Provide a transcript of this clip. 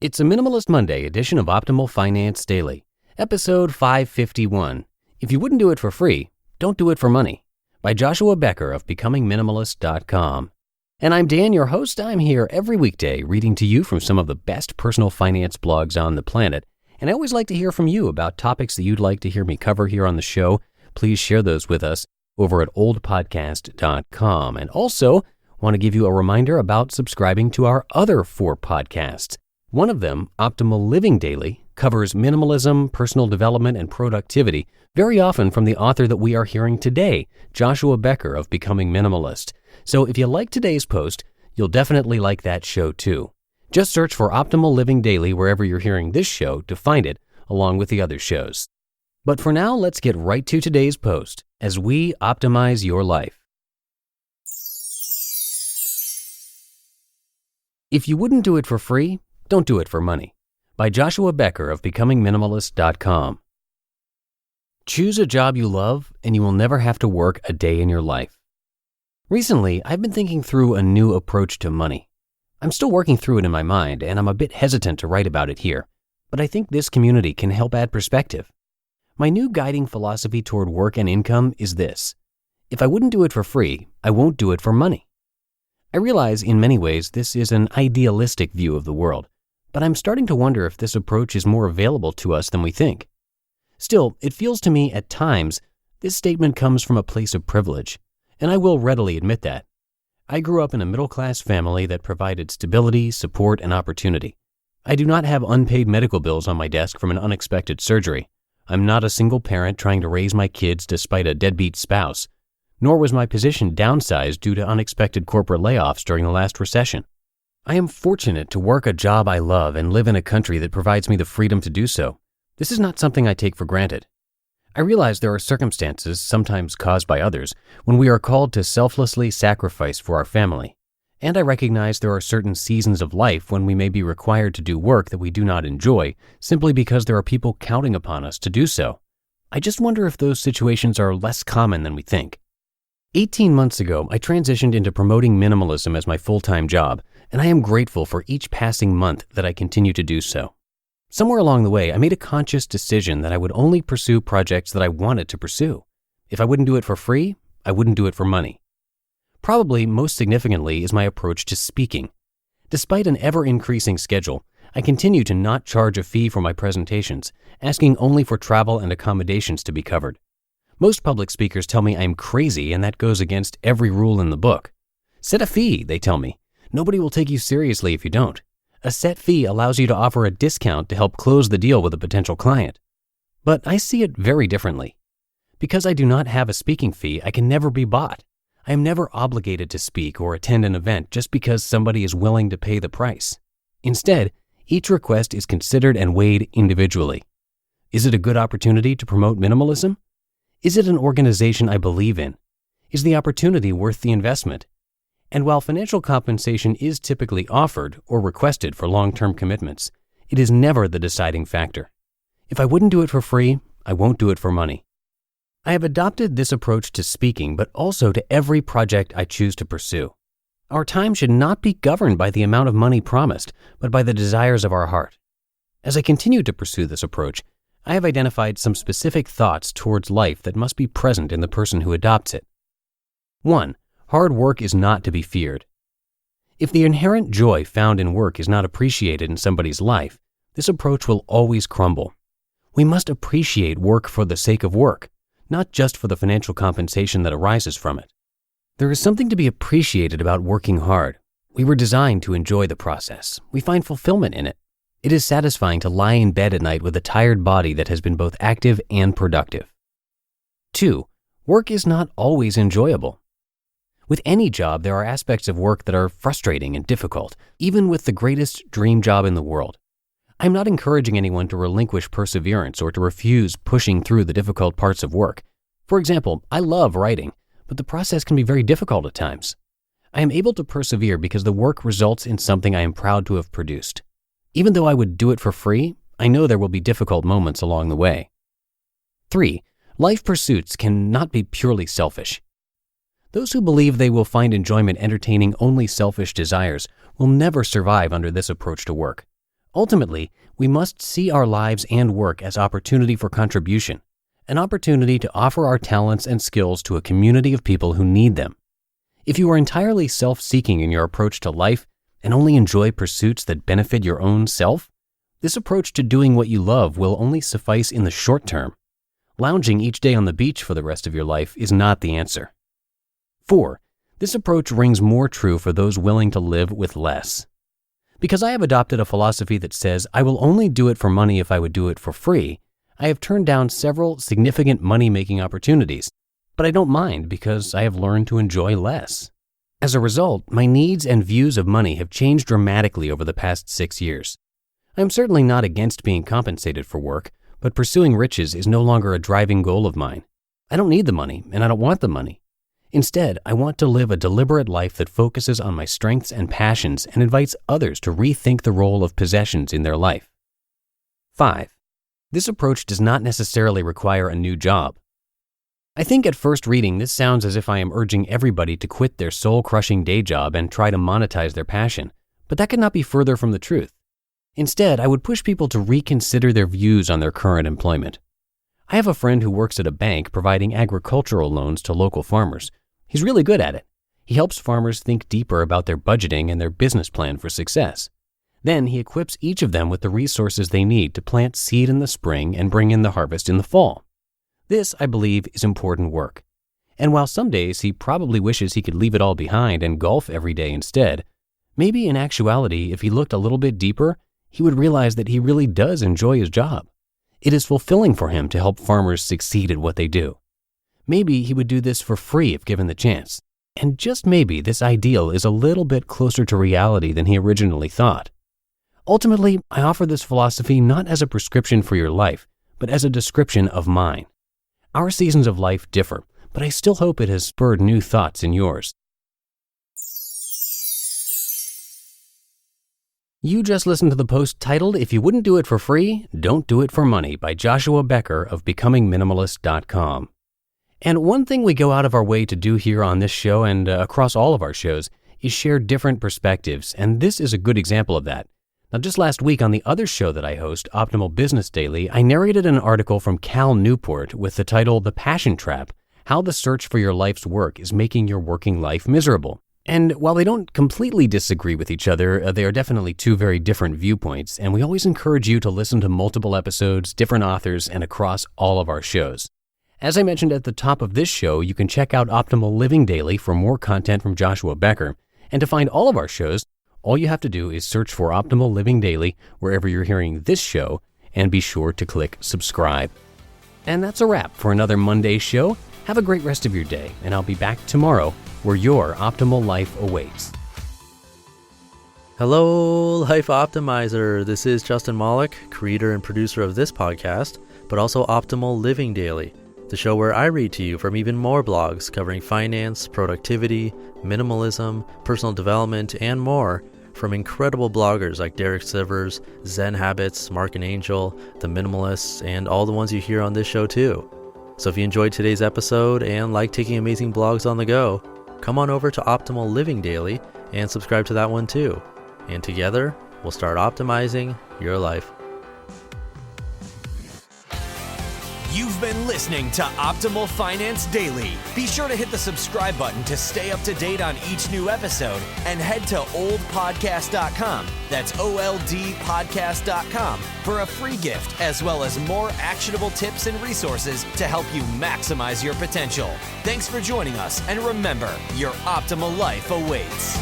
It's a Minimalist Monday edition of Optimal Finance Daily, episode 551. If you wouldn't do it for free, don't do it for money, by Joshua Becker of BecomingMinimalist.com. And I'm Dan, your host. I'm here every weekday reading to you from some of the best personal finance blogs on the planet. And I always like to hear from you about topics that you'd like to hear me cover here on the show. Please share those with us over at oldpodcast.com. And also want to give you a reminder about subscribing to our other 4 podcasts. One of them, Optimal Living Daily, covers minimalism, personal development, and productivity, very often from the author that we are hearing today, Joshua Becker of Becoming Minimalist. So if you like today's post, you'll definitely like that show too. Just search for Optimal Living Daily wherever you're hearing this show to find it, along with the other shows. But for now, let's get right to today's post as we optimize your life. If you wouldn't do it for free, don't do it for money, by Joshua Becker of BecomingMinimalist.com. Choose a job you love and you will never have to work a day in your life. Recently, I've been thinking through a new approach to money. I'm still working through it in my mind, and I'm a bit hesitant to write about it here, but I think this community can help add perspective. My new guiding philosophy toward work and income is this: if I wouldn't do it for free, I won't do it for money. I realize in many ways this is an idealistic view of the world, but I'm starting to wonder if this approach is more available to us than we think. Still, it feels to me at times this statement comes from a place of privilege, and I will readily admit that. I grew up in a middle-class family that provided stability, support, and opportunity. I do not have unpaid medical bills on my desk from an unexpected surgery. I'm not a single parent trying to raise my kids despite a deadbeat spouse, nor was my position downsized due to unexpected corporate layoffs during the last recession. I am fortunate to work a job I love and live in a country that provides me the freedom to do so. This is not something I take for granted. I realize there are circumstances, sometimes caused by others, when we are called to selflessly sacrifice for our family. And I recognize there are certain seasons of life when we may be required to do work that we do not enjoy simply because there are people counting upon us to do so. I just wonder if those situations are less common than we think. 18 months ago, I transitioned into promoting minimalism as my full-time job, and I am grateful for each passing month that I continue to do so. Somewhere along the way, I made a conscious decision that I would only pursue projects that I wanted to pursue. If I wouldn't do it for free, I wouldn't do it for money. Probably most significantly is my approach to speaking. Despite an ever-increasing schedule, I continue to not charge a fee for my presentations, asking only for travel and accommodations to be covered. Most public speakers tell me I'm crazy, and that goes against every rule in the book. Set a fee, they tell me. Nobody will take you seriously if you don't. A set fee allows you to offer a discount to help close the deal with a potential client. But I see it very differently. Because I do not have a speaking fee, I can never be bought. I am never obligated to speak or attend an event just because somebody is willing to pay the price. Instead, each request is considered and weighed individually. Is it a good opportunity to promote minimalism? Is it an organization I believe in? Is the opportunity worth the investment? And while financial compensation is typically offered or requested for long-term commitments, it is never the deciding factor. If I wouldn't do it for free, I won't do it for money. I have adopted this approach to speaking, but also to every project I choose to pursue. Our time should not be governed by the amount of money promised, but by the desires of our heart. As I continue to pursue this approach, I have identified some specific thoughts towards life that must be present in the person who adopts it. 1. Hard work is not to be feared. If the inherent joy found in work is not appreciated in somebody's life, this approach will always crumble. We must appreciate work for the sake of work, not just for the financial compensation that arises from it. There is something to be appreciated about working hard. We were designed to enjoy the process. We find fulfillment in it. It is satisfying to lie in bed at night with a tired body that has been both active and productive. 2. Work is not always enjoyable. With any job, there are aspects of work that are frustrating and difficult, even with the greatest dream job in the world. I'm not encouraging anyone to relinquish perseverance or to refuse pushing through the difficult parts of work. For example, I love writing, but the process can be very difficult at times. I am able to persevere because the work results in something I am proud to have produced. Even though I would do it for free, I know there will be difficult moments along the way. 3. Life pursuits cannot be purely selfish. Those who believe they will find enjoyment entertaining only selfish desires will never survive under this approach to work. Ultimately, we must see our lives and work as opportunity for contribution, an opportunity to offer our talents and skills to a community of people who need them. If you are entirely self-seeking in your approach to life and only enjoy pursuits that benefit your own self, this approach to doing what you love will only suffice in the short term. Lounging each day on the beach for the rest of your life is not the answer. 4. This approach rings more true for those willing to live with less. Because I have adopted a philosophy that says I will only do it for money if I would do it for free, I have turned down several significant money-making opportunities, but I don't mind because I have learned to enjoy less. As a result, my needs and views of money have changed dramatically over the past 6 years. I am certainly not against being compensated for work, but pursuing riches is no longer a driving goal of mine. I don't need the money, and I don't want the money. Instead, I want to live a deliberate life that focuses on my strengths and passions and invites others to rethink the role of possessions in their life. 5. This approach does not necessarily require a new job. I think at first reading this sounds as if I am urging everybody to quit their soul-crushing day job and try to monetize their passion, but that could not be further from the truth. Instead, I would push people to reconsider their views on their current employment. I have a friend who works at a bank providing agricultural loans to local farmers. He's really good at it. He helps farmers think deeper about their budgeting and their business plan for success. Then he equips each of them with the resources they need to plant seed in the spring and bring in the harvest in the fall. This, I believe, is important work. And while some days he probably wishes he could leave it all behind and golf every day instead, maybe in actuality, if he looked a little bit deeper, he would realize that he really does enjoy his job. It is fulfilling for him to help farmers succeed at what they do. Maybe he would do this for free if given the chance. And just maybe this ideal is a little bit closer to reality than he originally thought. Ultimately, I offer this philosophy not as a prescription for your life, but as a description of mine. Our seasons of life differ, but I still hope it has spurred new thoughts in yours. You just listened to the post titled, "If You Wouldn't Do It for Free, Don't Do It for Money" by Joshua Becker of BecomingMinimalist.com. And one thing we go out of our way to do here on this show and across all of our shows is share different perspectives, and this is a good example of that. Now, just last week on the other show that I host, Optimal Business Daily, I narrated an article from Cal Newport with the title, "The Passion Trap: How the Search for Your Life's Work is Making Your Working Life Miserable." And while they don't completely disagree with each other, they are definitely two very different viewpoints, and we always encourage you to listen to multiple episodes, different authors, and across all of our shows. As I mentioned at the top of this show, you can check out Optimal Living Daily for more content from Joshua Becker. And to find all of our shows, all you have to do is search for Optimal Living Daily wherever you're hearing this show, and be sure to click subscribe. And that's a wrap for another Monday show. Have a great rest of your day, and I'll be back tomorrow where your optimal life awaits. Hello, Life Optimizer. This is Justin Malik, creator and producer of this podcast, but also Optimal Living Daily, the show where I read to you from even more blogs covering finance, productivity, minimalism, personal development, and more from incredible bloggers like Derek Sivers, Zen Habits, Mark and Angel, The Minimalists, and all the ones you hear on this show too. So if you enjoyed today's episode and like taking amazing blogs on the go, come on over to Optimal Living Daily and subscribe to that one too. And together, we'll start optimizing your life. You've been listening to Optimal Finance Daily. Be sure to hit the subscribe button to stay up to date on each new episode, and head to oldpodcast.com, that's OLDpodcast.com, for a free gift as well as more actionable tips and resources to help you maximize your potential. Thanks for joining us, and remember, your optimal life awaits.